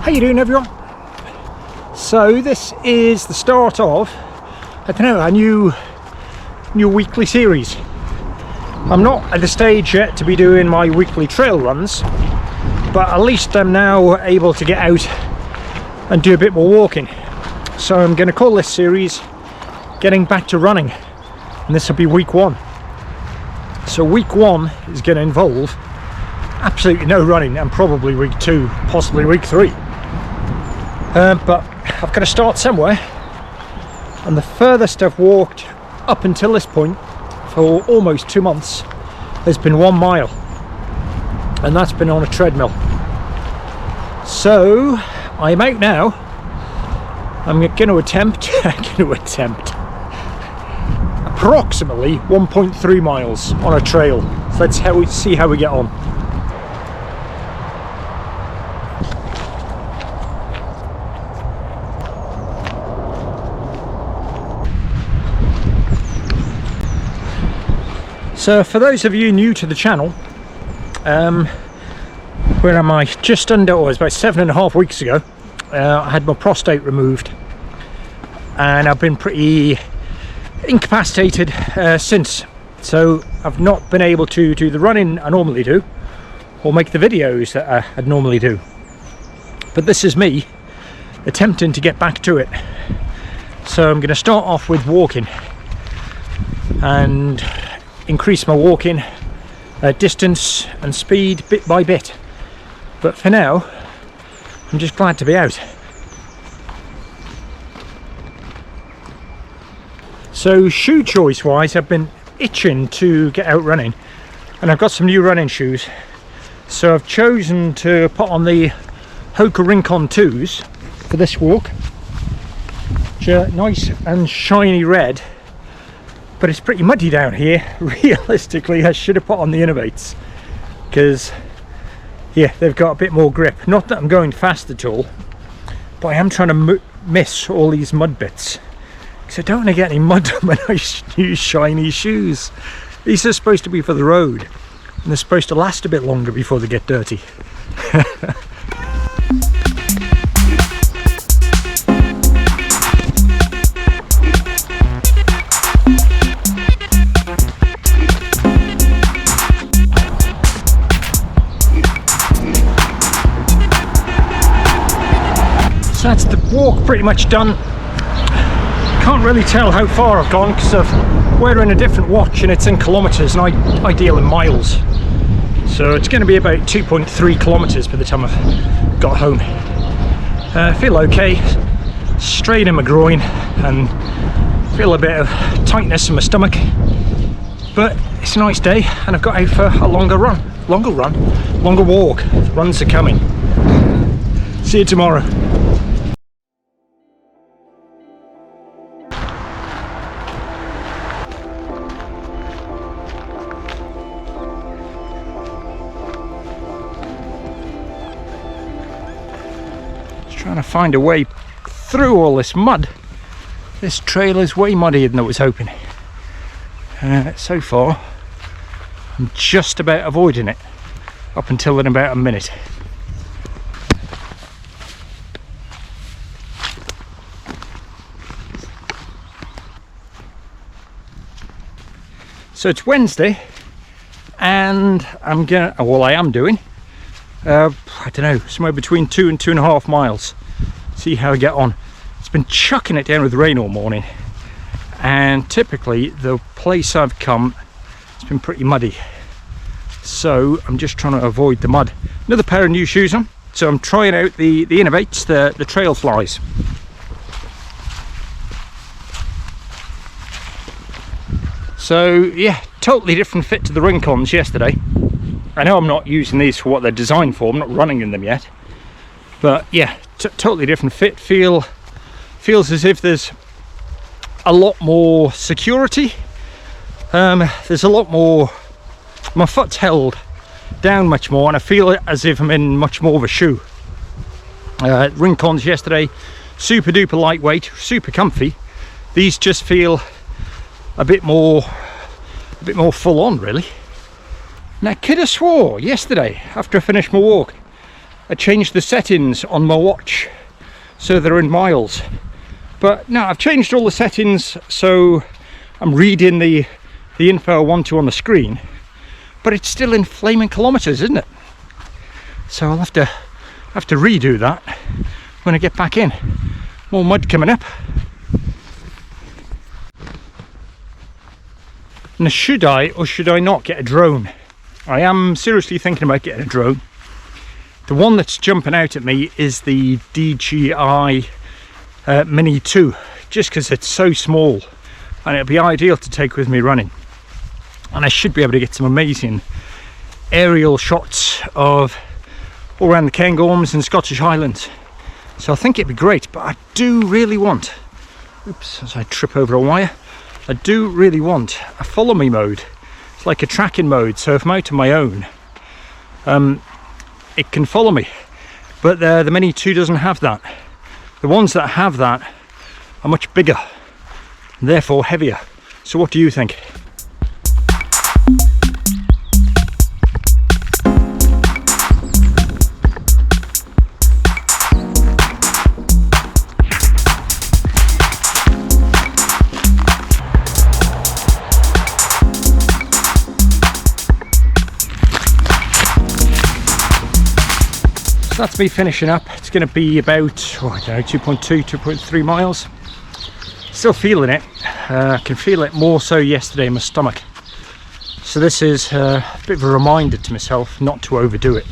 How you doing, everyone? So this is the start of, I don't know, a new weekly series. I'm not at the stage yet to be doing my weekly trail runs, but at least I'm now able to get out and do a bit more walking. So I'm going to call this series Getting Back to Running, and this will be week 1. So week 1 is going to involve absolutely no running, and probably week 2, possibly week 3. But I've got to start somewhere, and the furthest I've walked up until this point for almost 2 months has been 1 mile, and that's been on a treadmill. So I'm out now. I'm going to attempt approximately 1.3 miles on a trail. So let's see how we get on. So for those of you new to the channel, where am I? Just under, or it was about 7.5 weeks ago, I had my prostate removed, and I've been pretty incapacitated since. So I've not been able to do the running I normally do, or make the videos that I'd normally do. But this is me attempting to get back to it. So I'm going to start off with walking and increase my walking distance and speed bit by bit. But for now, I'm just glad to be out. So shoe choice wise, I've been itching to get out running, and I've got some new running shoes. So I've chosen to put on the Hoka Rincon 2s for this walk, which are nice and shiny red. But it's pretty muddy down here. Realistically, I should have put on the Innovates, because yeah, they've got a bit more grip. Not that I'm going fast at all, but I am trying to miss all these mud bits, because I don't want to get any mud on when I use shiny shoes. These are supposed to be for the road, and they're supposed to last a bit longer before they get dirty. So that's the walk pretty much done. Can't really tell how far I've gone because I'm wearing a different watch and it's in kilometres, and I deal in miles. So it's going to be about 2.3 kilometres by the time I've got home. I feel okay, straight in my groin, and feel a bit of tightness in my stomach. But it's a nice day, and I've got out for a longer walk. The runs are coming. See you tomorrow. Trying to find a way through all this mud. This trail is way muddier than I was hoping. So far I'm just about avoiding it up until in about a minute. So it's Wednesday, and I am doing I don't know, somewhere between 2 and 2.5 miles. See how I get on. It's been chucking it down with rain all morning, and typically the place I've come, it's been pretty muddy. So I'm just trying to avoid the mud. Another pair of new shoes on, so I'm trying out the Innovates, the TrailFlies. So yeah, totally different fit to the Rincons yesterday. I know I'm not using these for what they're designed for, I'm not running in them yet, but yeah, totally different fit. Feels as if there's a lot more security. There's a lot more, my foot's held down much more, and I feel as if I'm in much more of a shoe. Rincons yesterday, super duper lightweight, super comfy. These just feel a bit more full on, really. Now, kid have swore yesterday after I finished my walk I changed the settings on my watch so they're in miles. But no, I've changed all the settings so I'm reading the info I want to on the screen, but it's still in flaming kilometers, isn't it? So I'll have to redo that when I get back in. More mud coming up. Now, should I or should I not get a drone? I am seriously thinking about getting a drone. The one that's jumping out at me is the DJI Mini 2, just because it's so small and it'll be ideal to take with me running. And I should be able to get some amazing aerial shots of all around the Cairngorms and Scottish Highlands. So I think it'd be great, but I do really want, oops, as I trip over a wire, I do really want a follow me mode. It's like a tracking mode, so if I'm out on my own, it can follow me. But the Mini 2 doesn't have that. The ones that have that are much bigger, and therefore heavier. So what do you think? That's me finishing up. It's going to be about, I don't know, 2.2, 2.3 miles. Still feeling it. I can feel it more so yesterday in my stomach. So this is a bit of a reminder to myself not to overdo it.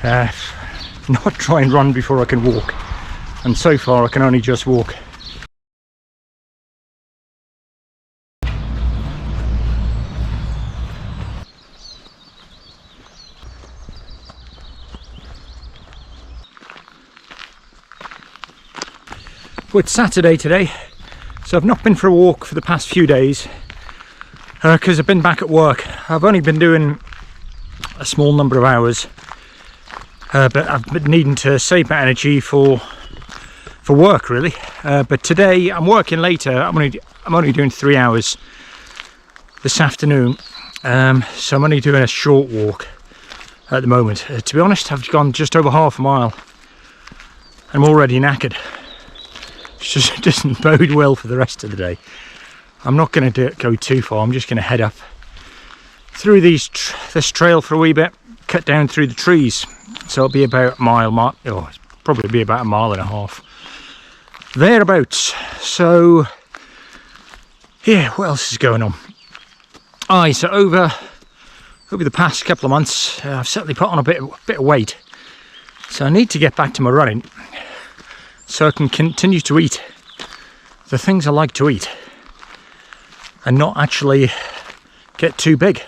Not try and run before I can walk. And so far I can only just walk. Well, it's Saturday today, so I've not been for a walk for the past few days because I've been back at work. I've only been doing a small number of hours, but I've been needing to save my energy for work really. But today I'm working later. I'm only doing 3 hours this afternoon, so I'm only doing a short walk at the moment. To be honest, I've gone just over half a mile. I'm already knackered. Just doesn't bode well for the rest of the day. I'm not going to go too far. I'm just going to head up through this trail for a wee bit, cut down through the trees. So it'll be about a mile, it'll probably be about 1.5 miles thereabouts. So yeah, what else is going on? So over the past couple of months, I've certainly put on a bit of weight. So I need to get back to my running, so I can continue to eat the things I like to eat and not actually get too big,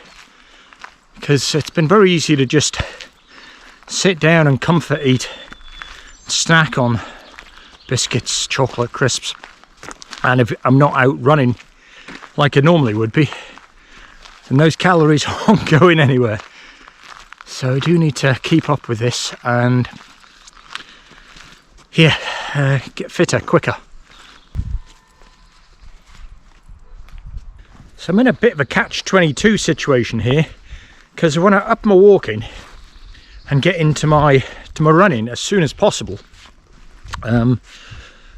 because it's been very easy to just sit down and comfort eat, snack on biscuits, chocolate, crisps, and if I'm not out running like I normally would be, then those calories aren't going anywhere. So I do need to keep up with this and get fitter quicker. So I'm in a bit of a catch-22 situation here, because I want to up my walking and get into my running as soon as possible. And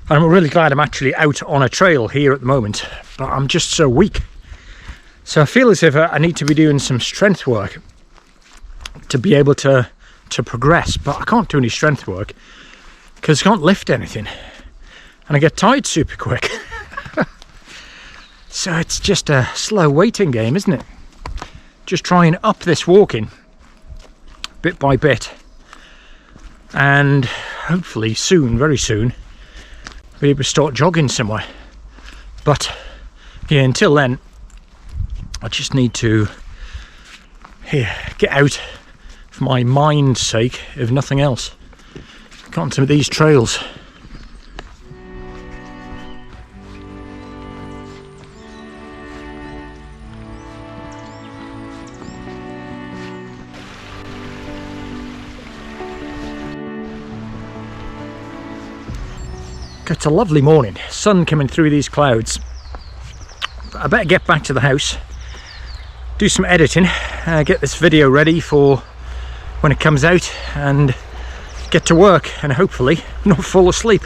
I'm really glad I'm actually out on a trail here at the moment, but I'm just so weak. So I feel as if I need to be doing some strength work to be able to progress, but I can't do any strength work because I can't lift anything and I get tired super quick. So it's just a slow waiting game, isn't it? Just trying up this walking bit by bit, and hopefully soon, very soon, be able to start jogging somewhere. But yeah, until then I just need to get out for my mind's sake, if nothing else. Got onto these trails. It's a lovely morning, sun coming through these clouds. I better get back to the house, do some editing, get this video ready for when it comes out, and get to work and hopefully not fall asleep.